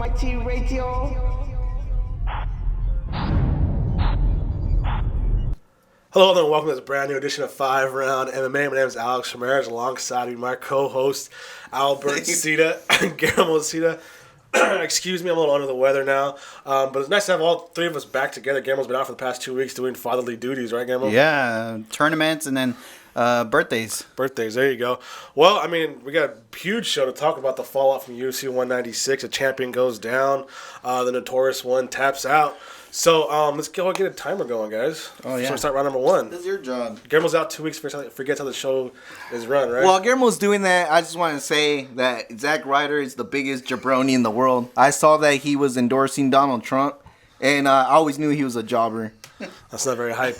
Almighty Radio. Hello and welcome to this brand new edition of 5 Round MMA. My name is Alex Ramirez, alongside me my co-host Albert Cita, Guillermo Cita. Excuse me, I'm a little under the weather now, but it's nice to have all three of us back together. Guillermo's been out for the past 2 weeks doing fatherly duties, right, Guillermo? Yeah, tournaments and then birthdays. Birthdays, there you go. Well, I mean, we got a huge show to talk about the fallout from UFC 196. A champion goes down, the notorious one taps out. So let's go and get a timer going, guys. Oh, yeah. So we start round number one. This is your job. Guillermo's out 2 weeks, forgets how the show is run, right? While Guillermo's doing that, I just want to say that Zack Ryder is the biggest jabroni in the world. I saw that he was endorsing Donald Trump, and I always knew he was a jobber. That's not very hype.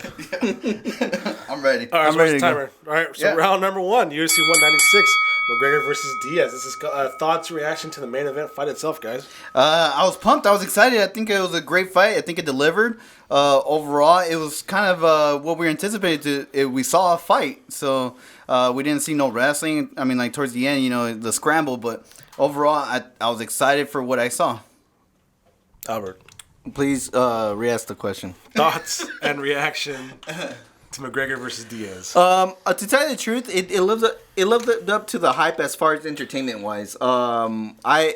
I'm ready. All right, I'm so ready what's the to timer? All right, so round number one, UFC 196, McGregor versus Diaz. This is thoughts, reaction to the main event fight itself, guys. I was pumped. I was excited. I think it was a great fight. I think it delivered. Overall, it was kind of what we anticipated. We saw a fight, so we didn't see no wrestling. I mean, like towards the end, the scramble. But overall, I was excited for what I saw. Albert, Please re-ask the question. thoughts and reaction to McGregor versus Diaz. To tell you the truth, it lived up to the hype as far as entertainment wise. I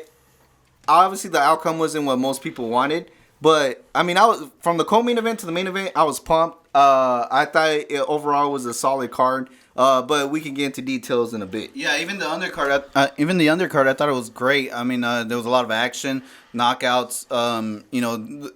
obviously the outcome wasn't what most people wanted, but I mean, I was from the co-main event to the main event, I was pumped. I thought it overall was a solid card. But we can get into details in a bit. Yeah, even the undercard. I thought it was great. I mean, there was a lot of action, knockouts.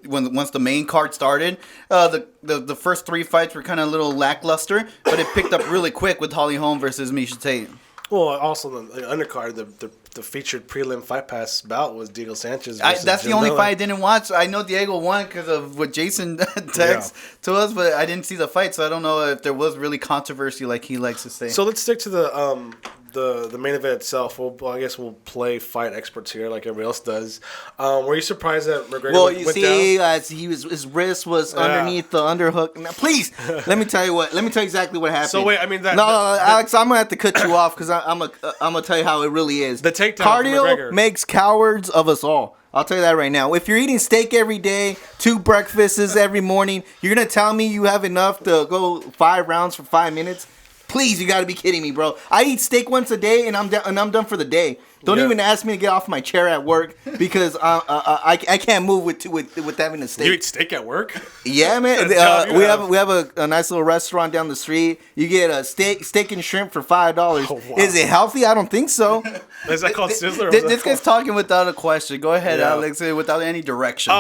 Once the main card started, the first three fights were kind of a little lackluster, but it picked up really quick with Holly Holm versus Miesha Tate. Well, also the undercard, the featured prelim fight pass bout was Diego Sanchez. That's the only fight I didn't watch. I know Diego won because of what Jason texted to us, but I didn't see the fight, so I don't know if there was really controversy like he likes to say. So let's stick to the main event itself. I guess we'll play fight experts here like everybody else does. Were you surprised that McGregor went down? His wrist was underneath the underhook. Now, please, let me tell you exactly what happened. So wait, I mean Alex, I'm gonna have to cut you off because I'm gonna tell you how it really is. The takedown from McGregor Cardio makes cowards of us all. I'll tell you that right now. If you're eating steak every day, 2 breakfasts every morning, you're gonna tell me you have enough to go 5 rounds for 5 minutes? Please, you gotta be kidding me, bro. I eat steak once a day, and I'm done for the day. Don't even ask me to get off my chair at work because I can't move with having a steak. You eat steak at work? Yeah, man. We have a nice little restaurant down the street. You get a steak and shrimp for $5. Oh, wow. Is it healthy? I don't think so. Is that called Sizzler? This guy's talking without a question. Go ahead, Alex, without any direction.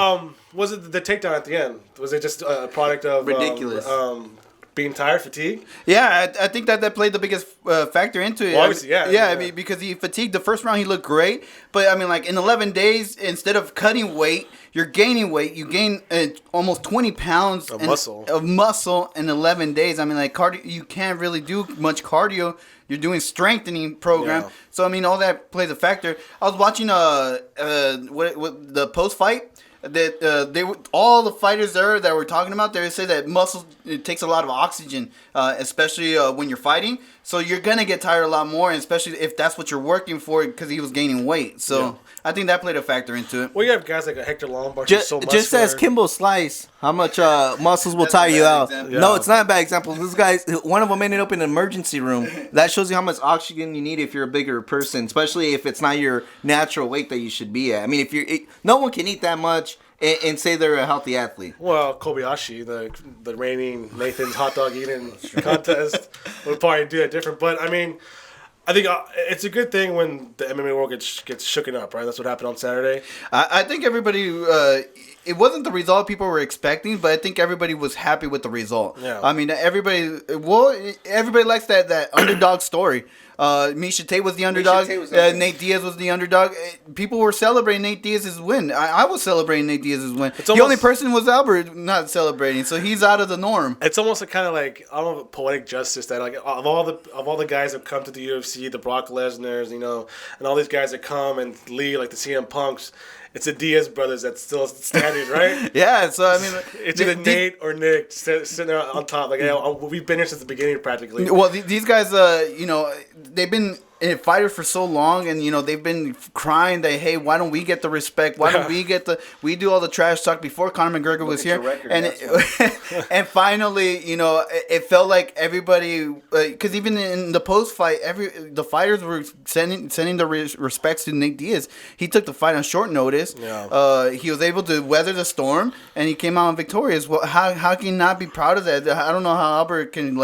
Was it the takedown at the end? Was it just a product of ridiculous? Being tired, fatigue? Yeah, I think that played the biggest factor into it. Well, obviously, yeah. I mean, because he fatigued. The first round, he looked great. But, I mean, like, in 11 days, instead of cutting weight, you're gaining weight. You gain almost 20 pounds of muscle in 11 days. I mean, like, cardio, you can't really do much cardio. You're doing strengthening program. Yeah. So, I mean, all that plays a factor. I was watching the post-fight. That all the fighters there that we're talking about, they say that muscle, it takes a lot of oxygen, especially when you're fighting. So you're gonna get tired a lot more, and especially if that's what you're working for, because he was gaining weight. So I think that played a factor into it. Well, you have guys like Hector Lombard. Just as Kimbo Slice, how much muscles will tire you out? Example. Yeah. No, it's not a bad example. This guy's one of them ended up in an emergency room. That shows you how much oxygen you need if you're a bigger person, especially if it's not your natural weight that you should be at. I mean, no one can eat that much and say they're a healthy athlete. Well, Kobayashi, the reigning Nathan's hot dog eating contest, would probably do that different. But I mean, I think it's a good thing when the MMA world gets shooken up, right? That's what happened on Saturday. I think everybody. It wasn't the result people were expecting, but I think everybody was happy with the result. Yeah. I mean, everybody likes that underdog story. Miesha Tate was the underdog. Nate Diaz was the underdog. People were celebrating Nate Diaz's win. I was celebrating Nate Diaz's win. The only person was Albert not celebrating, so he's out of the norm. It's almost kind of like, I don't know, poetic justice that like of all the guys that come to the UFC, the Brock Lesnar's, and all these guys that come and lead like the CM Punks. It's the Diaz brothers that's still standing, right? Yeah, so I mean, it's either Nate or Nick sitting there on top. Like, we've been here since the beginning, practically. Well, these guys, they've been fighters for so long, and they've been crying that, hey, why don't we get the respect? Why don't we do all the trash talk before Conor McGregor was here? And finally, it felt like everybody, because even in the post fight, the fighters were sending the respects to Nate Diaz. He took the fight on short notice. Yeah. He was able to weather the storm, and he came out victorious. Well, how can you not be proud of that? I don't know how Albert can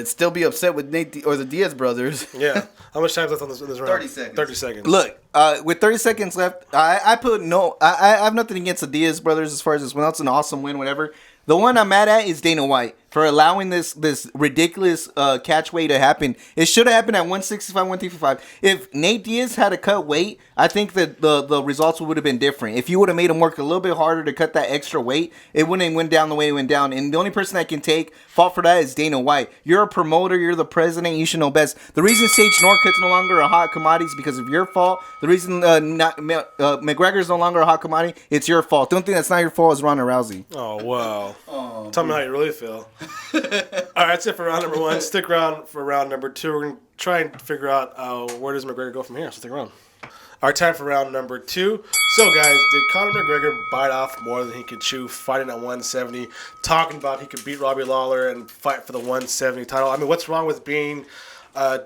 still be upset with Nate or the Diaz brothers. Yeah. How much time is left on this round? 30 seconds. 30 seconds. Look, with 30 seconds left, I have nothing against the Diaz brothers as far as this one. That's an awesome win, whatever. The one I'm mad at is Dana White for allowing this ridiculous catch weight to happen. It should have happened at 165, 155. If Nate Diaz had to cut weight, I think that the results would have been different. If you would have made him work a little bit harder to cut that extra weight, it wouldn't have went down the way it went down. And the only person that can take fault for that is Dana White. You're a promoter. You're the president. You should know best. The reason Sage Norcutt's no longer a hot commodity is because of your fault. The reason McGregor's no longer a hot commodity, it's your fault. The only thing that's not your fault is Ronda Rousey. Oh, wow. Tell me how you really feel. All right, that's it for round number 1. Stick around for round number 2. We're going to try and figure out where does McGregor go from here. So stick around. All right, time for round number 2. So, guys, did Conor McGregor bite off more than he could chew fighting at 170? Talking about he could beat Robbie Lawler and fight for the 170 title. I mean, what's wrong with being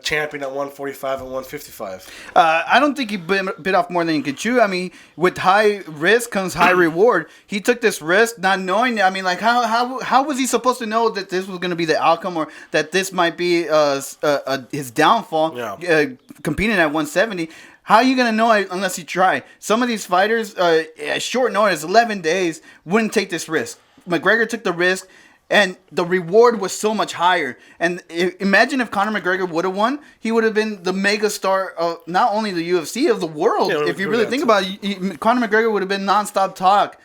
champion at 145 and 155? I don't think he bit off more than he could chew. I mean, with high risk comes high reward. He took this risk not knowing. I mean, like how was he supposed to know that this was going to be the outcome, or that this might be his downfall? Yeah. Competing at 170. How are you going to know it unless you try? Some of these fighters, at short notice, 11 days, wouldn't take this risk. McGregor took the risk. And the reward was so much higher. And imagine if Conor McGregor would have won, he would have been the mega star of not only the UFC, of the world. Yeah, if you really think about it, Conor McGregor would have been nonstop talk.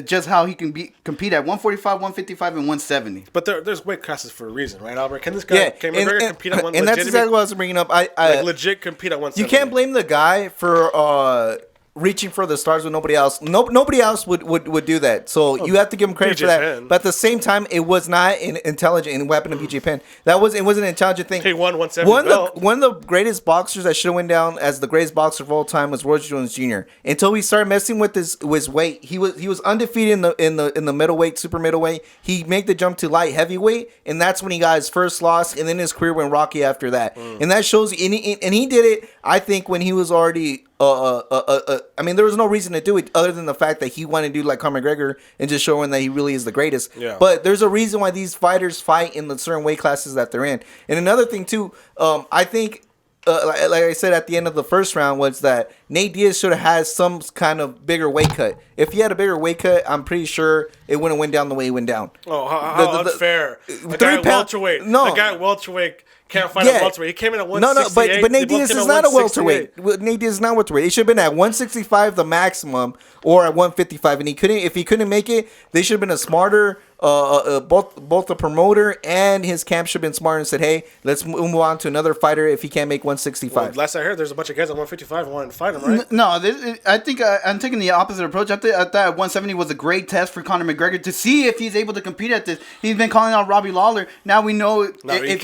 Just how he can compete at 145, 155, and 170. But there's weight classes for a reason, right, Albert? Can this guy, can McGregor compete at 170? And that's exactly what I was bringing up. Legit compete at 170. You can't blame the guy for reaching for the stars when nobody else. Nobody else would do that. So you have to give him credit for that. Penn. But at the same time, it was not an intelligent weapon of BJ Penn. It wasn't an intelligent thing. He won 170. One of the greatest boxers that should have went down as the greatest boxer of all time was Roy Jones Jr. Until he started messing with his weight, he was undefeated in the middleweight, super middleweight. He made the jump to light heavyweight, and that's when he got his first loss. And then his career went rocky after that. And that shows. And he did it, I think, when he was already. I mean, there was no reason to do it other than the fact that he wanted to do like Conor McGregor and just showing that he really is the greatest. Yeah. But there's a reason why these fighters fight in the certain weight classes that they're in. And another thing too, I think, like I said at the end of the first round, was that Nate Diaz should have had some kind of bigger weight cut. If he had a bigger weight cut, I'm pretty sure it wouldn't went down the way it went down. Oh, how unfair! The guy at welterweight. No, the guy at welterweight. Can't fight at welterweight. He came in at 168. No, but Nate Diaz is not a welterweight. Nate Diaz is not welterweight. It should have been at 165, the maximum, or at 155. And if he couldn't make it, they should have been a smarter. Both the promoter and his camp should have been smart and said, "Hey, let's move on to another fighter if he can't make 165." Well, last I heard, there's a bunch of guys at 155 wanting to fight him, right? No, I think I'm taking the opposite approach. I thought 170 was a great test for Conor McGregor to see if he's able to compete at this. He's been calling out Robbie Lawler. Now we know if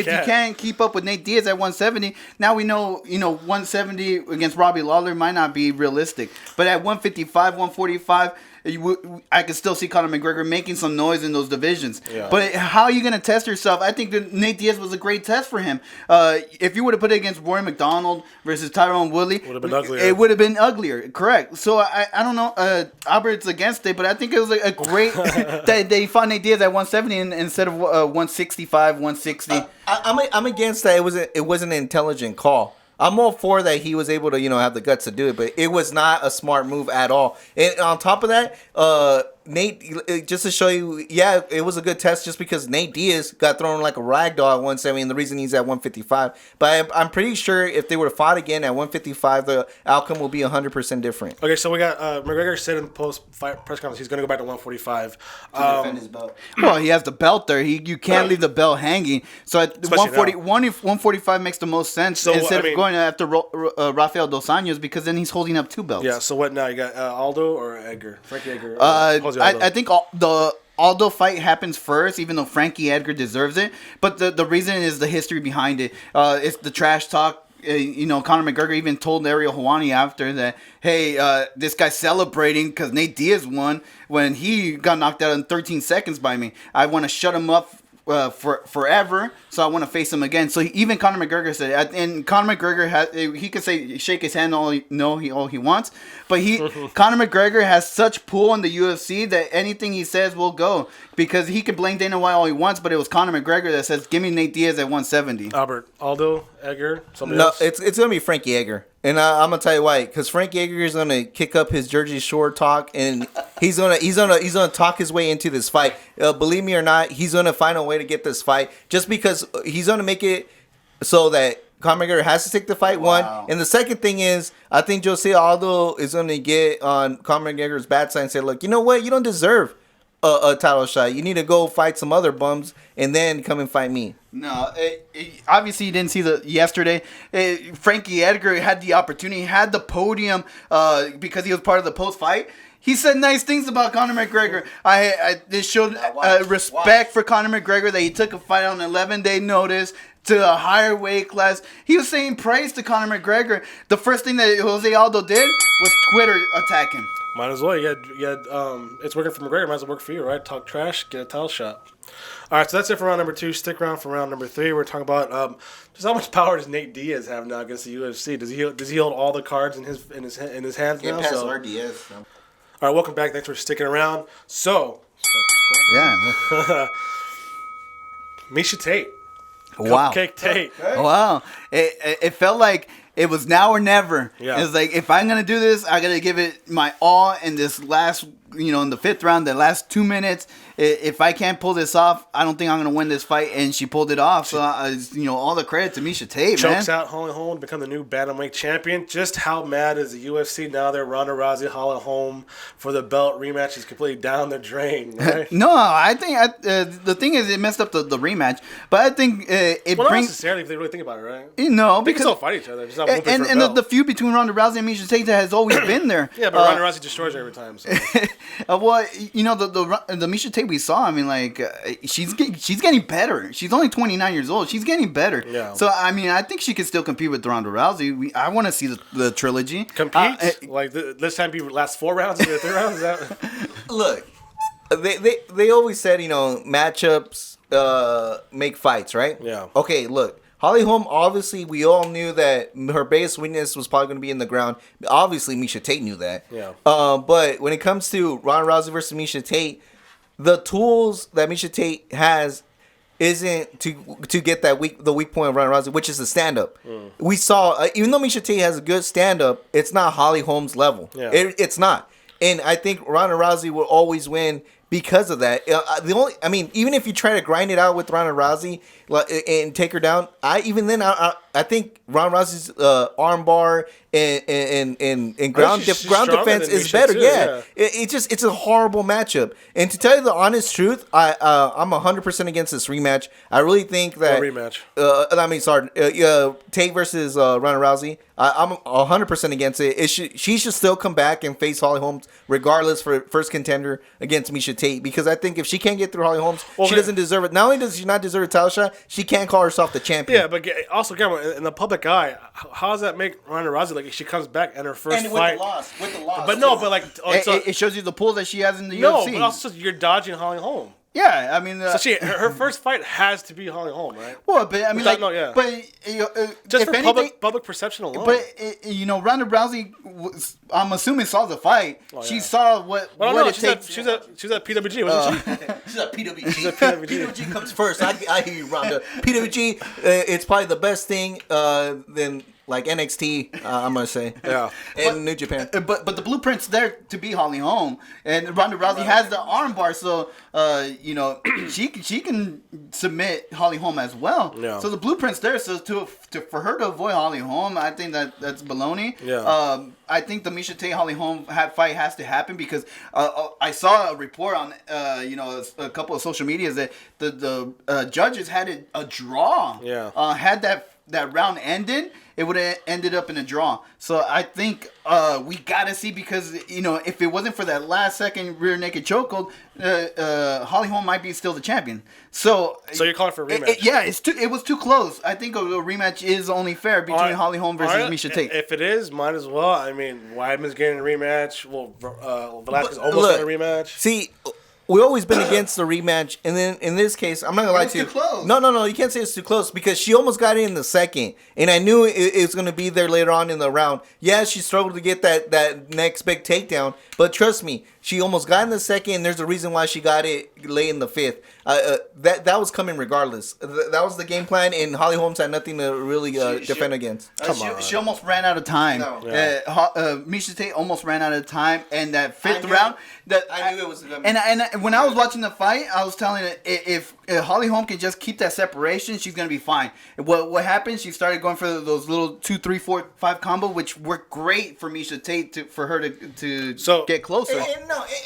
you can't keep up with Nate Diaz at 170, now we know 170 against Robbie Lawler might not be realistic. But at 155, 145. I can still see Conor McGregor making some noise in those divisions. Yeah. But how are you going to test yourself? I think that Nate Diaz was a great test for him. If you would have put it against Rory McDonald versus Tyrone Woodley, it would have been uglier. Correct. So I don't know. Albert's against it, but I think it was a great that they fought Nate Diaz at 170 instead of 165, 160. I'm against that. It was an intelligent call. I'm all for that he was able to, have the guts to do it, but it was not a smart move at all. And on top of that, Nate, just to show you, yeah, it was a good test just because Nate Diaz got thrown like a rag doll at 170, and the reason he's at 155. But I'm pretty sure if they would have fought again at 155, the outcome will be 100% different. Okay, so we got McGregor said in the post-fight press conference he's going to go back to 145. To defend his belt. Well, he has the belt there. You can't leave the belt hanging. So at 145 makes the most sense so, instead of going after Rafael Dos Anjos, because then he's holding up two belts. Yeah, so what now? You got Aldo or Edgar? Frankie Edgar? I think Aldo fight happens first, even though Frankie Edgar deserves it. But the reason is the history behind it. It's the trash talk. Conor McGregor even told Ariel Helwani after that, hey, this guy's celebrating because Nate Diaz won when he got knocked out in 13 seconds by me. I want to shut him up for forever, so I want to face him again. So even Conor McGregor said, and Conor McGregor he could say shake his hand all he wants, but Conor McGregor has such pull in the UFC that anything he says will go, because he can blame Dana White all he wants, but it was Conor McGregor that says, give me Nate Diaz at 170. Albert, Aldo, Edgar, somebody No, else? it's gonna be Frankie Edgar, and I'm gonna tell you why. Because Frankie Edgar is gonna kick up his Jersey Shore talk, and he's gonna talk his way into this fight. Believe me or not, he's gonna find a way to get this fight, just because he's gonna make it so that Conor McGregor has to take the fight. Wow. One, and the second thing is, I think Jose Aldo is gonna get on Conor McGregor's bad side and say, look, you know what, you don't deserve a title shot. You need to go fight some other bums and then come and fight me. No, obviously you didn't see the Frankie Edgar had the opportunity, had the podium because he was part of the post-fight. He said nice things about Conor McGregor. This showed respect for Conor McGregor, that he took a fight on an 11-day notice to a higher weight class. He was saying praise to Conor McGregor. The first thing that Jose Aldo did was Twitter attack him. Might as well. You had it's working for McGregor. Might as well work for you, right? Talk trash, get a title shot. All right, so that's it for round number 2. Stick around for round number 3. We're talking about just how much power does Nate Diaz have now against the UFC? Does he hold all the cards in his hands now? Pass Diaz. So. All right, welcome back. Thanks for sticking around. So, Yeah. Miesha Tate. Wow. Cupcake Tate. Wow. It felt like it was now or never. Yeah. It was like, if I'm going to do this, I got to give it my all in this last, in the 5th round, the last 2 minutes. If I can't pull this off, I don't think I'm going to win this fight. And she pulled it off. So, all the credit to Miesha Tate, man. Chokes out Holly Holm to become the new bantamweight champion. Just how mad is the UFC now? They're Ronda Rousey, Holly Holm for the belt rematch is completely down the drain, right? No, I think the thing is it messed up the rematch. But I think it Well, not brings... necessarily if they really think about it, right? No, They can because... still fight each other. Just not whooping for a And belt. the feud between Ronda Rousey and Miesha Tate has always been there. Yeah, but Ronda Rousey destroys her every time. So. Well, the Miesha Tate we saw, I mean, like, she's getting better. She's only 29 years old. She's getting better. Yeah. So, I mean, I think she can still compete with Ronda Rousey. I want to see the trilogy. Compete? This time be last 4 rounds instead of 3 rounds? Is that... Look, they always said, matchups make fights, right? Yeah. Okay, look. Holly Holm, obviously, we all knew that her biggest weakness was probably going to be in the ground. Obviously, Miesha Tate knew that. Yeah. But when it comes to Ronda Rousey versus Miesha Tate, the tools that Miesha Tate has isn't to get the weak point of Ronda Rousey, which is the stand-up. We saw, even though Miesha Tate has a good stand-up, it's not Holly Holm's level. Yeah. It's not. And I think Ronda Rousey will always win because of that. Even if you try to grind it out with Ronda Rousey and take her down, I think Ronda Rousey's armbar and ground defense is better. Too, yeah. It's a horrible matchup. And to tell you the honest truth, I'm 100% against this rematch. I really think that rematch. Tate versus Ronda Rousey. I'm 100% against it. She should still come back and face Holly Holm regardless for first contender against Miesha Tate, because I think if she can't get through Holly Holm, she doesn't deserve it. Not only does she not deserve a title shot, she can't call herself the champion. Yeah, but also, in the public eye, how does that make Ronda Rousey, like, if she comes back and her first fight? With the loss. But no, but like... it shows you the pull that she has in the No, UFC. but also you're dodging Holly Holm. Yeah, I mean... So her first fight has to be Holly Holm, right? Well, but I mean, Just if for anything, public perception alone. But Ronda Rousey, I'm assuming, saw the fight. Oh, yeah. She saw what it takes. She's at PWG, wasn't she? She's a PWG. She's at PWG. PWG comes first. I hear you, Ronda. PWG, it's probably the best thing than like NXT. I'm gonna say. Yeah. And New Japan. But the blueprint's there to be Holly Holm, and Ronda Rousey has the armbar, so she can submit Holly Holm as well. Yeah. So the blueprint's there. So for her to avoid Holly Holm, I think that's baloney. Yeah. I think the Miesha Tate Holly Holm fight has to happen, because I saw a report on a couple of social medias that the judges had it a draw. Yeah. Had that that round ended, it would have ended up in a draw. So I think we gotta see, because if it wasn't for that last second rear naked chokehold, Holly Holm might be still the champion. So you're calling for a rematch? It was too close. I think a rematch is only fair between Holly Holm versus Miesha Tate. If it is, might as well. I mean, Weidman's getting a rematch. Well, Velasquez almost got a rematch. See, we've always been against the rematch, and then in this case, I'm not gonna lie to you. Too close. No, you can't say it's too close, because she almost got it in the second, and I knew it was gonna be there later on in the round. Yeah, she struggled to get that next big takedown, but trust me, she almost got in the second, and there's a reason why she got it late in the fifth. That was coming regardless. That was the game plan, and Holly Holmes had nothing to really defend against. She almost ran out of time. No. Miesha Tate almost ran out of time, and that fifth round. I knew it was gonna be. And when I was watching the fight, I was telling her, if Holly Holm can just keep that separation, she's gonna be fine. What happened? She started going for those little 2, 3, 4, 5 combo, which worked great for Miesha Tate for her to get closer.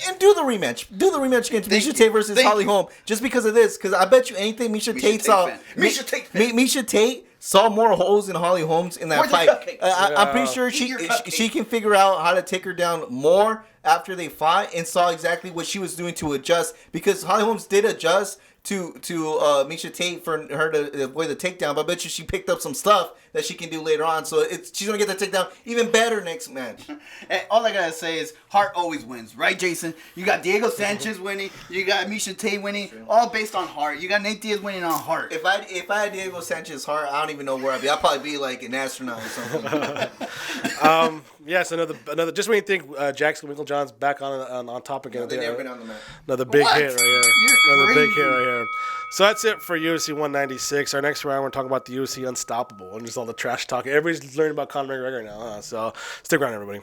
And do the rematch. Do the rematch against Miesha Tate versus Holly Holm. Just because of this, because I bet you anything Miesha Tate saw. Miesha Tate saw more holes in Holly Holmes in that fight. I'm pretty sure she can figure out how to take her down more after they fought, and saw exactly what she was doing to adjust, because Holly Holmes did adjust to Miesha Tate for her to avoid the takedown, but I bet you she picked up some stuff that she can do later on, so she's gonna get the takedown even better next match. And all I gotta say is heart always wins, right, Jason? You got Diego Sanchez winning, you got Miesha Tate winning, all based on heart. You got Nate Diaz winning on heart. If I had Diego Sanchez's heart, I don't even know where I'd be. I'd probably be like an astronaut or something. Yes, another. Just when you think Jackson Winklejohn's back on top again, They've never been on the mat. Another big hit right here. Another crazy. big hit right here. So that's it for UFC 196. Our next round, we're talking about the UFC Unstoppable and just all the trash talk. Everybody's learning about Conor McGregor now, huh? So stick around, everybody.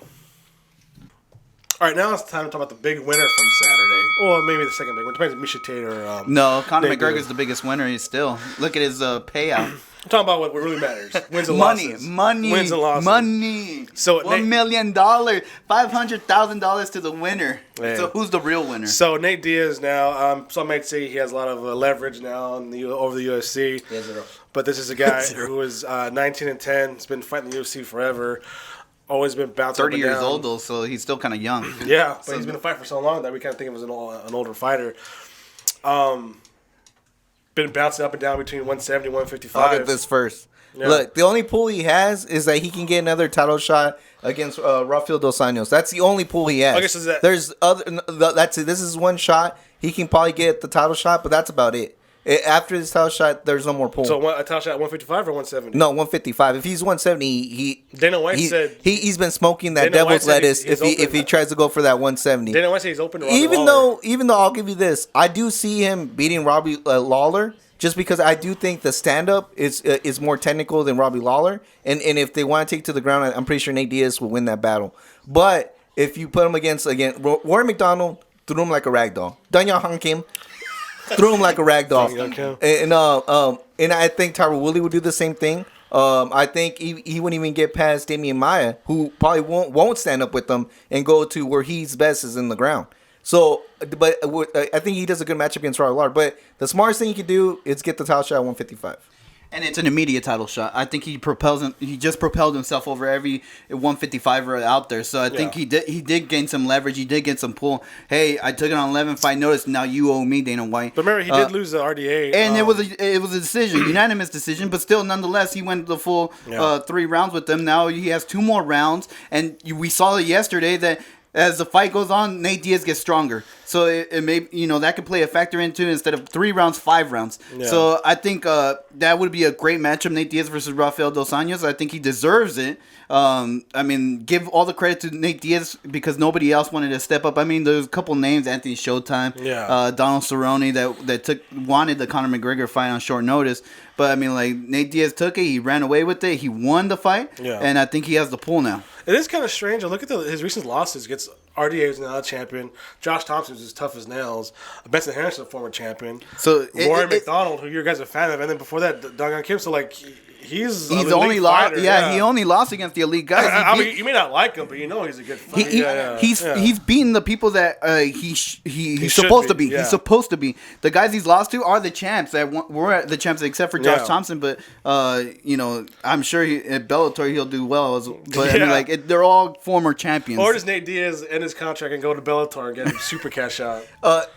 All right, now it's time to talk about the big winner from Saturday. Well, maybe the second big one. Depends if Miesha Tate or No, Conor Nate McGregor's Diaz. the biggest winner. He's still. Look at his payout. I'm talking about what really matters. Wins and Money, losses. money, Wins and losses. money. So $1 million, $500,000 to the winner. Man. So who's the real winner? So Nate Diaz now, some might say he has a lot of leverage now over the UFC. Yeah, zero. But this is a guy who is 19-10. He's been fighting the UFC forever. Always been bouncing 30 up and years down. old though, so he's still kind of young. Yeah, but he's been fighting for so long that we kind of think of him as an older fighter. Been bouncing up and down between 170 and 155. I'll get this first. Yeah. Look, the only pull he has is that he can get another title shot against Rafael Dos Anjos. That's the only pull he has. I guess is that- There's other. That's it. This is one shot. He can probably get the title shot, but that's about it. After this title shot, there's no more pull. So a title shot at 155 or 170? No, 155. If he's 170, Dana White said he's been smoking that Dana White devil's said lettuce he's if he tries to go for that 170. Dana White said he's open to Robbie even Lawler. though I'll give you this, I do see him beating Robbie Lawler, just because I do think the stand up is more technical than Robbie Lawler, and if they want to take to the ground, I'm pretty sure Nate Diaz will win that battle. But if you put him against Warren McDonald, threw him like a rag doll. Danya Hong Kim threw him like a rag doll. And I think Tyron Woodley would do the same thing. I think he wouldn't even get past Damian Maia, who probably won't stand up with them and go to where he's best is in the ground. So, but I think he does a good matchup against Robbie Lawler. But the smartest thing he could do is get the title shot at 155. And it's an immediate title shot. I think he just propelled himself over every 155er out there. So I think he did gain some leverage. He did get some pull. Hey, I took it on 11 fight notice. Now you owe me, Dana White. But remember, he did lose the RDA. And it was a decision, unanimous decision. But still, nonetheless, he went the full 3 rounds with them. Now he has 2 more rounds. And we saw it yesterday that as the fight goes on, Nate Diaz gets stronger. So it may, that could play a factor into, instead of 3 rounds, 5 rounds. Yeah. So I think that would be a great matchup, Nate Diaz versus Rafael Dos Anjos. I think he deserves it. Give all the credit to Nate Diaz because nobody else wanted to step up. There's a couple names, Anthony Showtime, Donald Cerrone that wanted the Conor McGregor fight on short notice. But Nate Diaz took it. He ran away with it. He won the fight, and I think he has the pull now. It is kind of strange. I look at his recent losses against RDA is now a champion. Josh Thompson's as tough as nails. Benson Henderson, a former champion. So Rory McDonald, who you guys are a fan of, and then before that, Doug Kim. So like. He's only lost. Yeah, he only lost against the elite guys. I mean, you may not like him, but you know he's a good fighter. He's beaten the people that he's supposed to be. Yeah. He's supposed to be. The guys he's lost to are the champs. That were the champs, except for Josh Thompson. But I'm sure at Bellator he'll do well. But I mean, like they're all former champions. Or does Nate Diaz end his contract and go to Bellator and get a super cash out?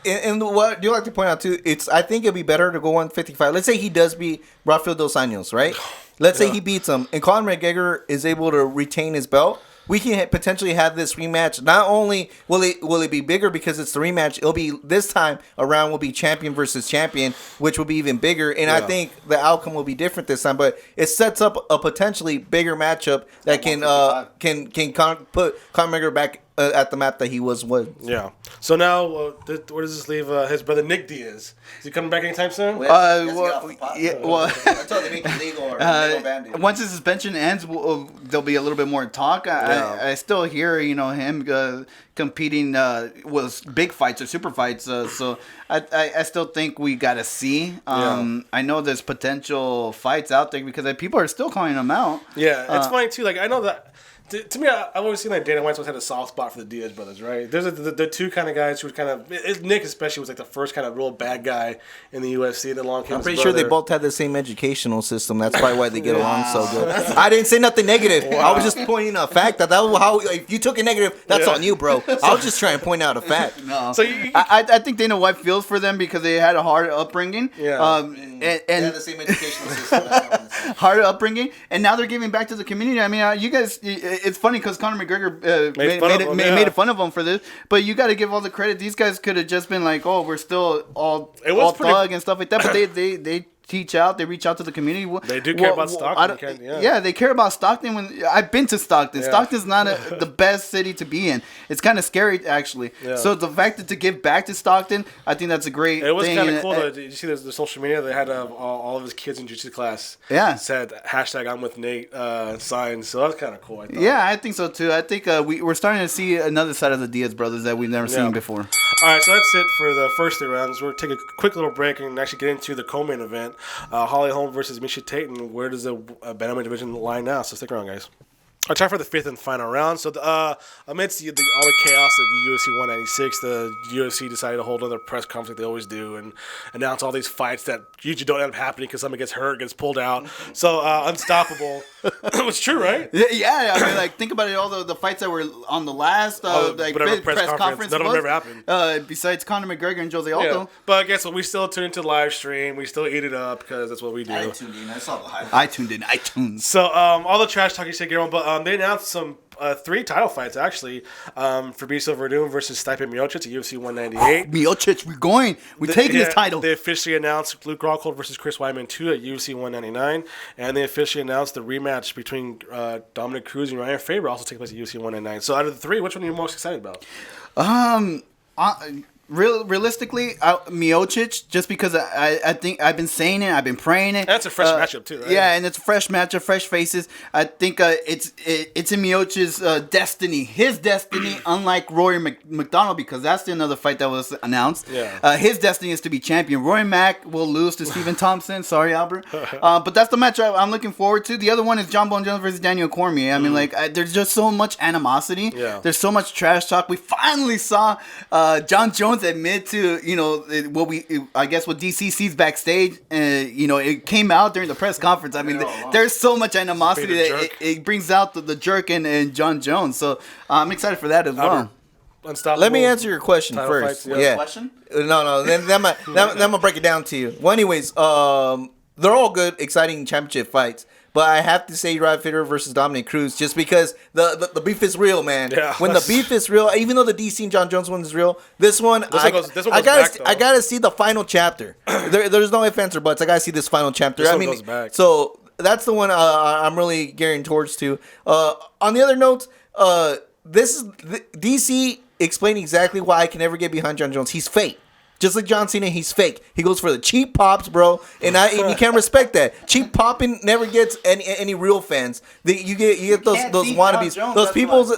And what do you like to point out too? I think it'd be better to go 155. Let's say he does beat Rafael Dos Anjos, right? Let's say he beats him, and Conor McGregor is able to retain his belt. We can potentially have this rematch. Not only will it be bigger because it's the rematch, it'll be this time around will be champion versus champion, which will be even bigger. And I think the outcome will be different this time. But it sets up a potentially bigger matchup that can put Conor McGregor back at the map that he was with. Yeah. So now, where does this leave his brother Nick Diaz? Is he coming back anytime soon? Until they make it legal or once the suspension ends, there'll be a little bit more talk. I still hear him competing with big fights or super fights. So I still think we gotta see. I know there's potential fights out there because people are still calling them out. Yeah, it's funny too. Like I know that. To me, I've always seen like Dana White's always had a soft spot for the Diaz brothers, right? There's the two kind of guys who were kind of Nick especially was like the first kind of real bad guy in the UFC. Then along came I'm his pretty brother. sure they both had the same educational system. That's probably why they get along so good. I didn't say nothing negative. I was just pointing out a fact that was how. If you took it negative, that's on you, bro. I was just trying to point out a fact. No. So I think Dana White feels for them because they had a hard upbringing. Yeah. And they had the same educational system. Hard upbringing, and now they're giving back to the community. I mean, you guys, it's funny because Conor McGregor made fun of him for this, but you got to give all the credit. These guys could have just been like, "Oh, we're still all thug and stuff like that," but they reach out to the community. They do care about Stockton. They care about Stockton. I've been to Stockton. Yeah. Stockton's not the best city to be in. It's kind of scary, actually. Yeah. So the fact that to give back to Stockton, I think that's a great thing. It was kind of cool. Did you see the social media? They had all of his kids in jiu-jitsu class. Yeah. Said #I'm with Nate signs. So that was kind of cool. I thought. Yeah, I think so too. I think we're starting to see another side of the Diaz brothers that we've never seen before. All right, so that's it for the first 3 rounds. We'll take a quick little break and actually get into the co-main event. Holly Holm versus Miesha Tate, and where does the bantamweight division lie now? So stick around, guys. Our time for the 5th and final round. So amidst all the chaos of the UFC 196, the UFC decided to hold another press conference like they always do and announce all these fights that usually don't end up happening because somebody gets hurt, gets pulled out. So Unstoppable. It's true, right? Yeah, I mean, like, think about it. All the fights that were on the last press conference. None of them ever happened. Besides Conor McGregor and Jose Aldo. Yeah. But guess what? We still tune into the live stream. We still eat it up because that's what we do. I tuned in. I saw the hype. I tuned in. iTunes. So all the trash talking shit, Guillermo, but they announced some 3 title fights, actually. Fabricio Verdun versus Stipe Miocic at UFC 198. Miocic, we're going. We're taking this title. They officially announced Luke Rockhold versus Chris Weidman 2 at UFC 199. And they officially announced the rematch between Dominic Cruz and Ryan Faber also taking place at UFC 199. So out of the 3, which one are you most excited about? Realistically, Miocic, just because I think I've been saying it, I've been praying it. That's a fresh matchup too, right? Yeah, and it's a fresh matchup, fresh faces. I think it's in Miocic's destiny, his destiny, unlike Rory McDonald, because that's another fight that was announced. Yeah. His destiny is to be champion. Rory Mack will lose to Stephen Thompson. Sorry, Albert. But that's the match I'm looking forward to. The other one is John Bon Jones versus Daniel Cormier. I mean, there's just so much animosity. Yeah. There's so much trash talk. We finally saw John Jones admit to what DC sees backstage, it came out during the press conference. I mean, there's so much animosity that it brings out the jerk and John Jones. So I'm excited for that as well. Unstoppable. Let me answer your question first. Fights, yeah. Question? No. Then I'm gonna break it down to you. Well, anyways, they're all good, exciting championship fights. But I have to say Ryan Faber versus Dominic Cruz just because the beef is real, man. Yeah, when the beef is real, even though the DC and John Jones one is real, this one I gotta see the final chapter. There's no ifs, ands, or buts. I gotta see this final chapter. This one goes back. So that's the one I'm really gearing towards to. On the other notes, this is DC explained exactly why I can never get behind John Jones. He's fake. Just like John Cena, he's fake. He goes for the cheap pops, bro, and you can't respect that. Cheap popping never gets any real fans. You get those wannabes,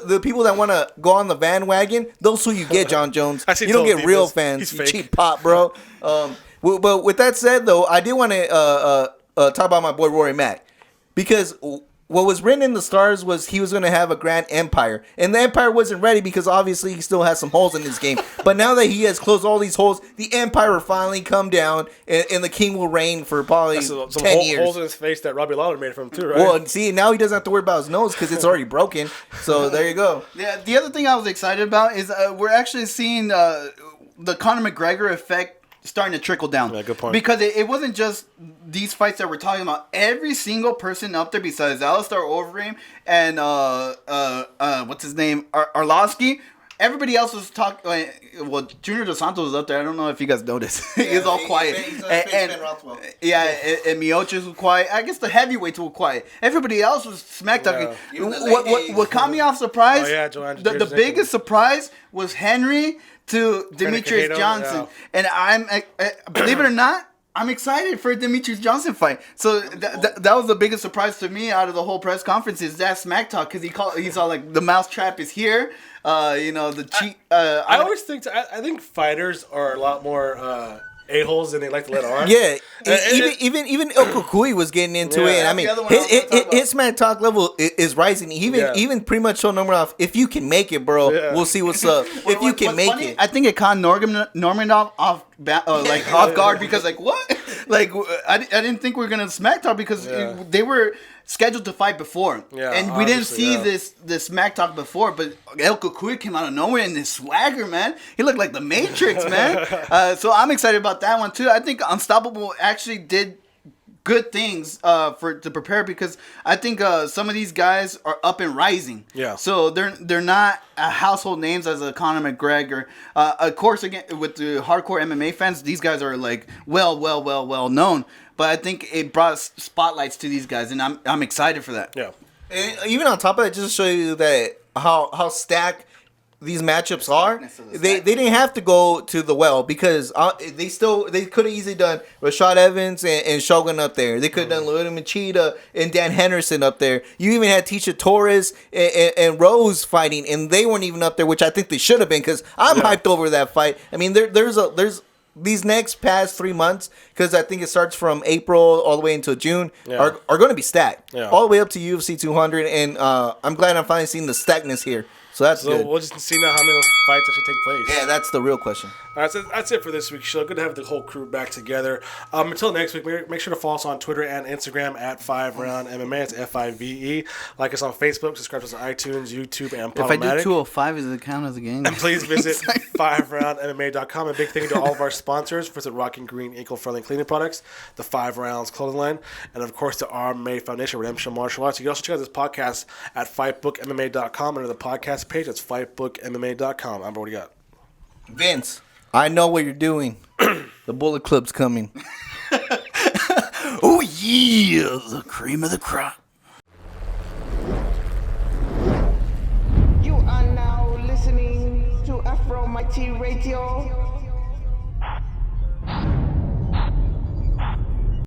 the people that want to go on the bandwagon. Those who you get, John Jones. You don't get real fans. You cheap pop, bro. But with that said, though, I did want to talk about my boy Rory Mack, because what was written in the stars was he was going to have a grand empire. And the empire wasn't ready because obviously he still has some holes in his game. But now that he has closed all these holes, the empire will finally come down and the king will reign for probably 10 years. Holes in his face that Robbie Lawler made for him too, right? Well, see, now he doesn't have to worry about his nose because it's already broken. So there you go. Yeah, the other thing I was excited about is we're actually seeing the Conor McGregor effect starting to trickle down. Yeah, good point. Because it wasn't just these fights that we're talking about. Every single person up there besides Alistair Overeem and what's his name, Arlovsky, everybody else was talking. Well, Junior Dos Santos was up there. I don't know if you guys noticed. He was all quiet. And Miocic was quiet. I guess the heavyweights were quiet. Everybody else was smack talking. Yeah. What caught me off surprise? The biggest surprise was Henry to Demetrius Johnson. Yeah. And I'm believe it or not, I'm excited for a Demetrius Johnson fight. So that was the biggest surprise to me out of the whole press conference is that smack talk, because he saw like the mousetrap is here. The cheat. I always think I think fighters are a lot more a-holes than they like to let on. Yeah, even El Cucuy was getting into it. And I mean, his smack talk level is rising. Even pretty much showing Nurmagomedov, if you can make it, bro, we'll see what's up. If you can make it, I think it caught Nurmagomedov off guard because what? Like I didn't think we were gonna smack talk because they were scheduled to fight before, and we didn't see this smack talk before. But El Cucuy came out of nowhere in this swagger, man. He looked like the Matrix, man. So I'm excited about that one too. I think Unstoppable actually did good things to prepare, because I think some of these guys are up and rising. Yeah. So they're not household names as a Conor McGregor. Of course, again with the hardcore MMA fans, these guys are like well known. But I think it brought spotlights to these guys, and I'm excited for that. Yeah. And even on top of that, just to show you that how stacked these matchups are, they didn't have to go to the well, because they could have easily done Rashad Evans and Shogun up there. They could have done Lyoto Machida and Dan Henderson up there. You even had Tisha Torres and Rose fighting, and they weren't even up there, which I think they should have been, because I'm hyped over that fight. I mean, there's these next past 3 months, because I think it starts from April all the way until June, are going to be stacked. Yeah. All the way up to UFC 200, and I'm glad I'm finally seeing the stackness here. So that's good. We'll just see now how many of those fights actually take place. Yeah, that's the real question. All right, so that's it for this week's show. Good to have the whole crew back together. Until next week, make sure to follow us on Twitter and Instagram at FiveRoundMMA. It's FIVE. Like us on Facebook. Subscribe to us on iTunes, YouTube, and Podomatic. If I do 205, does it count as a game? And please visit FiveRoundMMA.com. A big thank you to all of our sponsors. First, at Rock and Green Eco-Friendly Cleaning Products, the 5 Rounds Clothing Line, and of course, the RMMA Foundation, Redemption Martial Arts. You can also check out this podcast at FightBookMMA.com under the podcast page. That's FightBookMMA.com. Amber, what do you got? Vince, I know what you're doing. The Bullet Club's coming. Oh, yeah, the cream of the crop. You are now listening to FRMMA Radio.